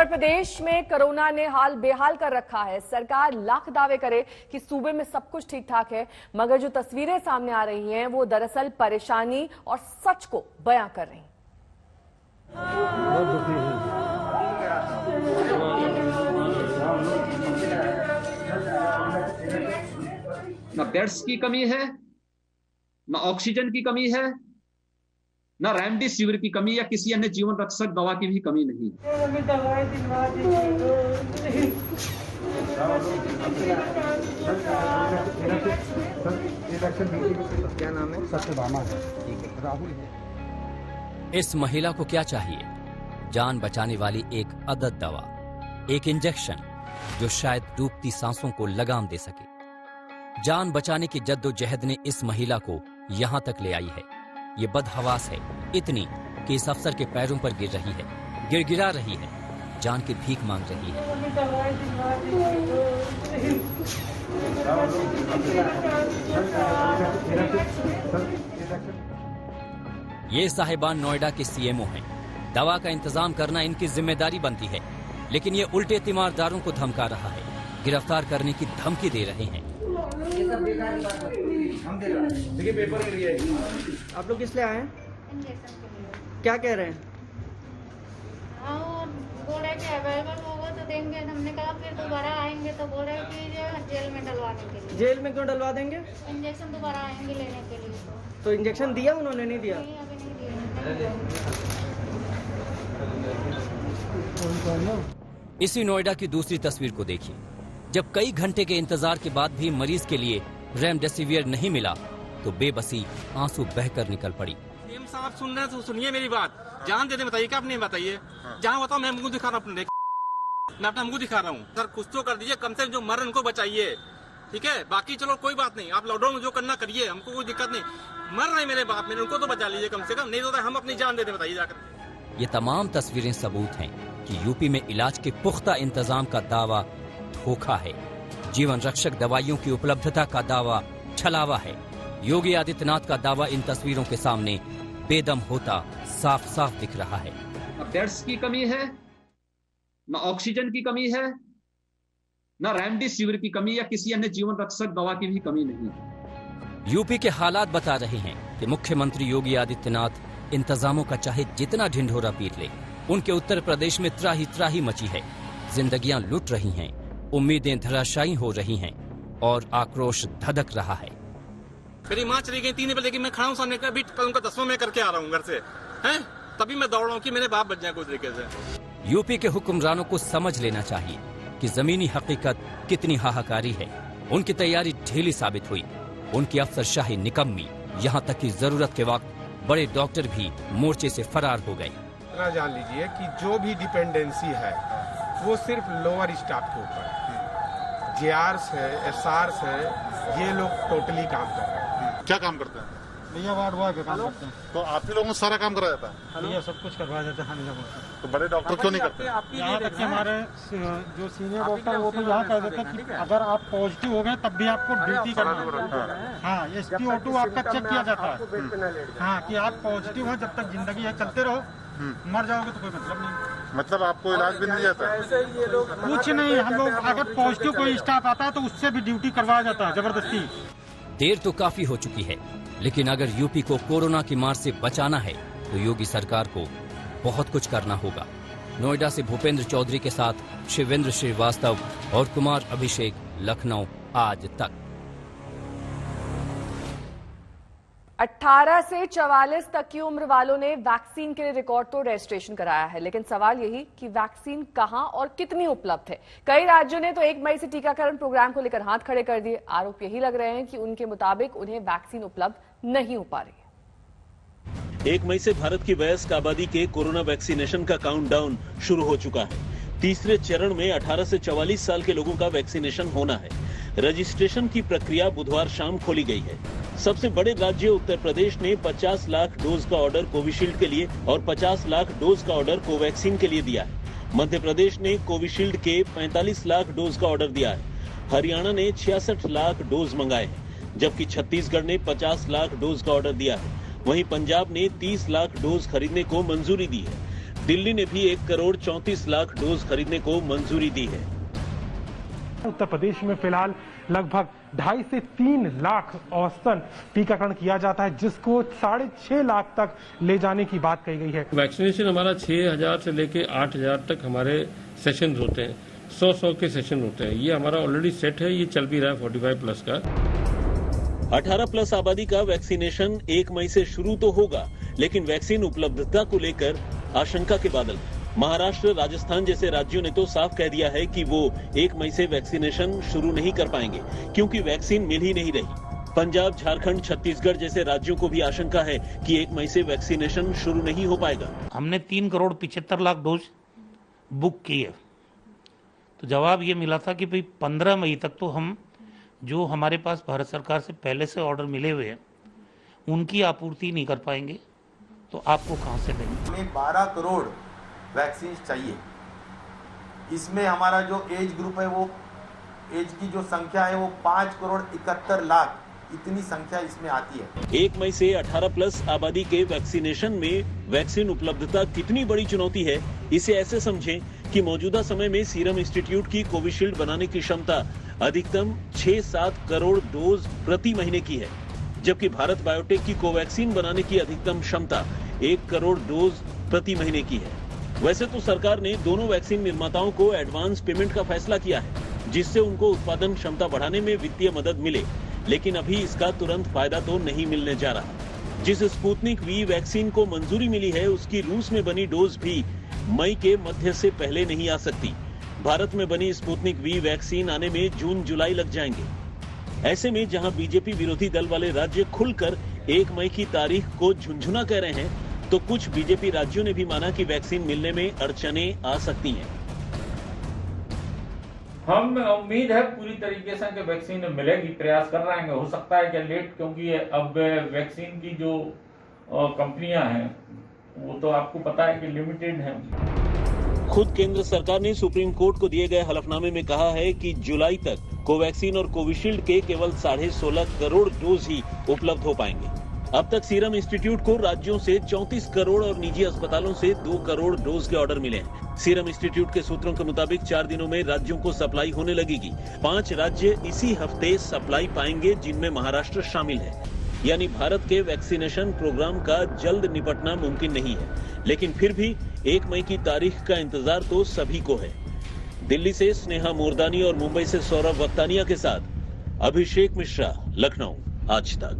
उत्तर प्रदेश में कोरोना ने हाल बेहाल कर रखा है। सरकार लाख दावे करे कि सूबे में सब कुछ ठीक ठाक है, मगर जो तस्वीरें सामने आ रही हैं वो दरअसल परेशानी और सच को बयां कर रही हैं। न बेड्स की कमी है, न ऑक्सीजन की कमी है, न रेमडेसिविर की कमी या किसी अन्य जीवन रक्षक दवा की भी कमी नहीं। क्या नाम है? सत्यभामा। ठीक है, राहुल है। इस महिला को क्या चाहिए? जान बचाने वाली एक अदद दवा, एक इंजेक्शन जो शायद डूबती सांसों को लगाम दे सके। जान बचाने की जद्दोजहद ने इस महिला को यहां तक ले आई है। ये बदहवास है इतनी कि इस अफसर के पैरों पर गिर रही है, गिड़गिड़ा रही है, जान की भीख मांग रही है। ये साहिबान नोएडा के सीएमओ हैं। दवा का इंतजाम करना इनकी जिम्मेदारी बनती है, लेकिन ये उल्टे तीमारदारों को धमका रहा है, गिरफ्तार करने की धमकी दे रहे हैं। देखिए पेपर के लिए आप लोग किस लिए आए हैं? इंजेक्शन के लिए। क्या कह रहे हैं? और बोल रहे कि अवेलेबल होगा तो देंगे। हमने कहा फिर दोबारा आएंगे तो बोल रहे कि जेल में डलवाने के लिए। जेल में क्यों डलवा देंगे? इंजेक्शन दोबारा आएंगे लेने के लिए। तो इंजेक्शन दिया उन्होंने? नहीं दिया। नहीं, अभी नहीं दिया। इसी नोएडा की दूसरी तस्वीर को देखिए। जब कई घंटे के इंतजार के बाद भी मरीज के लिए रेमडेसिविर नहीं मिला तो बेबसी आंसू बहकर निकल पड़ी। सीएम साहब सुन रहे हैं तो सुनिए मेरी बात। जान दे दे बताइए, क्या आपने बताइए? जहाँ बताओ मैं मुंह दिखा रहा हूँ अपने, मैं अपना मुंह दिखा रहा हूँ। सर कुछ तो कर दीजिए, कम से कम जो मर उनको बचाइए, ठीक है? बाकी चलो कोई बात नहीं, आप लॉकडाउन में जो करना करिए, हमको कोई दिक्कत नहीं। मर रहे मेरे बाप मेरे, उनको तो बचा लीजिए कम से कम, नहीं तो हम अपनी जान दे दे बताइए जाकर। ये तमाम तस्वीरें सबूत हैं कि यूपी में इलाज के पुख्ता इंतजाम का दावा धोखा है, जीवन रक्षक दवाइयों की उपलब्धता का दावा छलावा है। योगी आदित्यनाथ का दावा इन तस्वीरों के सामने बेदम होता साफ साफ दिख रहा है। न बेड्स की कमी है, न ऑक्सीजन की कमी है, न रेमडेसिविर की कमी या किसी अन्य जीवन रक्षक दवा की भी कमी नहीं। यूपी के हालात बता रहे हैं कि मुख्यमंत्री योगी आदित्यनाथ इंतजामों का चाहे जितना ढिंढोरा पीट ले, उनके उत्तर प्रदेश में त्राही त्राही मची है। जिंदगियां लुट रही हैं, उम्मीदें धराशायी हो रही हैं और आक्रोश धधक रहा है। मेरी माँ चली गई 3 बजे, मैं खड़ा हूँ सामने, अभी कल उनका 10वां मैं करके आ रहा हूँ घर से, हैं? तभी मैं दौड़ रहा हूँ कि मेरे बाप बच जाए कोई तरीके से। यूपी के हुक्मरानों को समझ लेना चाहिए कि जमीनी हकीकत कितनी हाहाकारी है। उनकी तैयारी ढीली साबित हुई, उनकी अफसरशाही निकम्मी, यहाँ तक कि जरूरत के वक्त बड़े डॉक्टर भी मोर्चे से फरार हो गए। जान लीजिए कि जो भी डिपेंडेंसी है वो सिर्फ लोअर स्टाफ के ऊपर, जेआरस है, एसआरस है, ये लोग टोटली काम कर रहे हैं। क्या काम करते हैं? भैया वार्ड बॉय का काम करते हैं। तो आप ही लोगों को सारा काम कराया जाता है? भैया सब कुछ करवाया जाता है। तो बड़े डॉक्टर क्यों नहीं करते? यहाँ तक कि हमारे जो सीनियर डॉक्टर वो तो यहाँ कह देते हैं कि अगर आप पॉजिटिव हो गए तब भी आपको ड्यूटी करना है। हाँ, SpO2 आपका चेक किया जाता है। हाँ, कि आप पॉजिटिव हो, जब तक जिंदगी है चलते रहो, मर जाओगे तो कोई मतलब नहीं। मतलब आपको इलाज भी नहीं जाता? कुछ नहीं, हम लोग अगर पॉजिटिव कोई स्टाफ आता है तो उससे भी ड्यूटी करवाया जाता है जबरदस्ती। देर तो काफी हो चुकी है, लेकिन अगर यूपी को कोरोना की मार से बचाना है तो योगी सरकार को बहुत कुछ करना होगा। नोएडा से भूपेंद्र चौधरी के साथ शिवेंद्र श्रीवास्तव और कुमार अभिषेक, लखनऊ आज तक। 18 से 44 तक की उम्र वालों ने वैक्सीन के लिए रिकॉर्ड तोड़ रजिस्ट्रेशन कराया है, लेकिन सवाल यही कि वैक्सीन कहां और कितनी उपलब्ध है। कई राज्यों ने तो 1 मई से टीकाकरण प्रोग्राम को लेकर हाथ खड़े कर दिए। आरोप यही लग रहे हैं कि उनके मुताबिक उन्हें वैक्सीन उपलब्ध नहीं हो पा रही है। 1 मई से भारत की वयस्क आबादी के कोरोना वैक्सीनेशन का काउंटडाउन शुरू हो चुका है। तीसरे चरण में 18 से 44 साल के लोगों का वैक्सीनेशन होना है। रजिस्ट्रेशन की प्रक्रिया बुधवार शाम खोली गई है। सबसे बड़े राज्य उत्तर प्रदेश ने 50 लाख डोज का ऑर्डर कोविशील्ड के लिए और 50 लाख डोज का ऑर्डर कोवैक्सीन के लिए दिया है। मध्य प्रदेश ने कोविशील्ड के 45 लाख डोज का ऑर्डर दिया है। हरियाणा ने 66 लाख डोज मंगाए हैं, जबकि छत्तीसगढ़ ने 50 लाख डोज का ऑर्डर दिया है। वहीं पंजाब ने 30 लाख डोज खरीदने को मंजूरी दी है। दिल्ली ने भी 1 करोड़ 34 लाख डोज खरीदने को मंजूरी दी है। उत्तर प्रदेश में फिलहाल लगभग 2.5 से 3 लाख औसतन टीकाकरण किया जाता है, जिसको 6.5 लाख तक ले जाने की बात कही गई है। वैक्सीनेशन हमारा 6,000 से लेके 8,000 तक हमारे सेशन होते हैं, 100 के सेशन होते हैं। ये हमारा ऑलरेडी सेट है, ये चल भी रहा है 45+ का। 18+ आबादी का वैक्सीनेशन 1 मई से शुरू तो होगा, लेकिन वैक्सीन उपलब्धता को लेकर आशंका के बादल। महाराष्ट्र, राजस्थान जैसे राज्यों ने तो साफ कह दिया है कि वो 1 मई से वैक्सीनेशन शुरू नहीं कर पाएंगे, क्योंकि वैक्सीन मिल ही नहीं रही। पंजाब, झारखंड, छत्तीसगढ़ जैसे राज्यों को भी आशंका है कि 1 मई से वैक्सीनेशन शुरू नहीं हो पाएगा। हमने 3 करोड़ 75 लाख डोज बुक की है, तो जवाब ये मिला था कि भाई 15 मई तक तो हम जो हमारे पास भारत सरकार से पहले से ऑर्डर मिले हुए हैं उनकी आपूर्ति नहीं कर पाएंगे, तो आपको कहां से देंगे। हमें 12 करोड़ वैक्सीन चाहिए। इसमें हमारा जो एज ग्रुप है, वो एज की जो संख्या है वो 5 करोड़ 71 लाख, इतनी संख्या इसमें आती है। 1 मई से 18+ आबादी के वैक्सीनेशन में वैक्सीन उपलब्धता कितनी बड़ी चुनौती है, इसे ऐसे समझें कि मौजूदा समय में सीरम इंस्टीट्यूट की कोविशील्ड बनाने की क्षमता अधिकतम 6-7 करोड़ डोज प्रति महीने की है, जबकि भारत बायोटेक की कोवैक्सीन बनाने की अधिकतम क्षमता 1 करोड़ डोज प्रति महीने की है। वैसे तो सरकार ने दोनों वैक्सीन निर्माताओं को एडवांस पेमेंट का फैसला किया है, जिससे उनको उत्पादन क्षमता बढ़ाने में वित्तीय मदद मिले, लेकिन अभी इसका तुरंत फायदा तो नहीं मिलने जा रहा। जिस स्पुतनिक वी वैक्सीन को मंजूरी मिली है, उसकी रूस में बनी डोज भी मई के मध्य से पहले नहीं आ सकती। भारत में बनी स्पुतनिक वी वैक्सीन आने में जून-जुलाई लग जाएंगे। ऐसे में जहां बीजेपी विरोधी दल वाले राज्य खुलकर 1 मई की तारीख को झुंझुना कह रहे हैं, तो कुछ बीजेपी राज्यों ने भी माना कि वैक्सीन मिलने में अड़चनें आ सकती हैं। हम उम्मीद है पूरी तरीके से कि वैक्सीन मिलेगी, प्रयास कर रहे हैं। हो सकता है कि लेट, क्योंकि अब वैक्सीन की जो कंपनियां हैं वो तो आपको पता है कि लिमिटेड हैं। खुद केंद्र सरकार ने सुप्रीम कोर्ट को दिए गए हलफनामे में कहा है कि जुलाई तक कोवैक्सीन और कोविशील्ड के केवल 16.5 करोड़ डोज ही उपलब्ध हो पाएंगे। अब तक सीरम इंस्टीट्यूट को राज्यों से 34 करोड़ और निजी अस्पतालों से 2 करोड़ डोज के ऑर्डर मिले हैं। सीरम इंस्टीट्यूट के सूत्रों के मुताबिक 4 दिनों में राज्यों को सप्लाई होने लगेगी। 5 राज्य इसी हफ्ते सप्लाई पाएंगे, जिनमें महाराष्ट्र शामिल है। यानी भारत के वैक्सीनेशन प्रोग्राम का जल्द निपटना मुमकिन नहीं है, लेकिन फिर भी 1 मई की तारीख का इंतजार तो सभी को है। दिल्ली से स्नेहा मोरदानी और मुंबई से सौरभ वक्तानिया के साथ अभिषेक मिश्रा, लखनऊ, आज तक।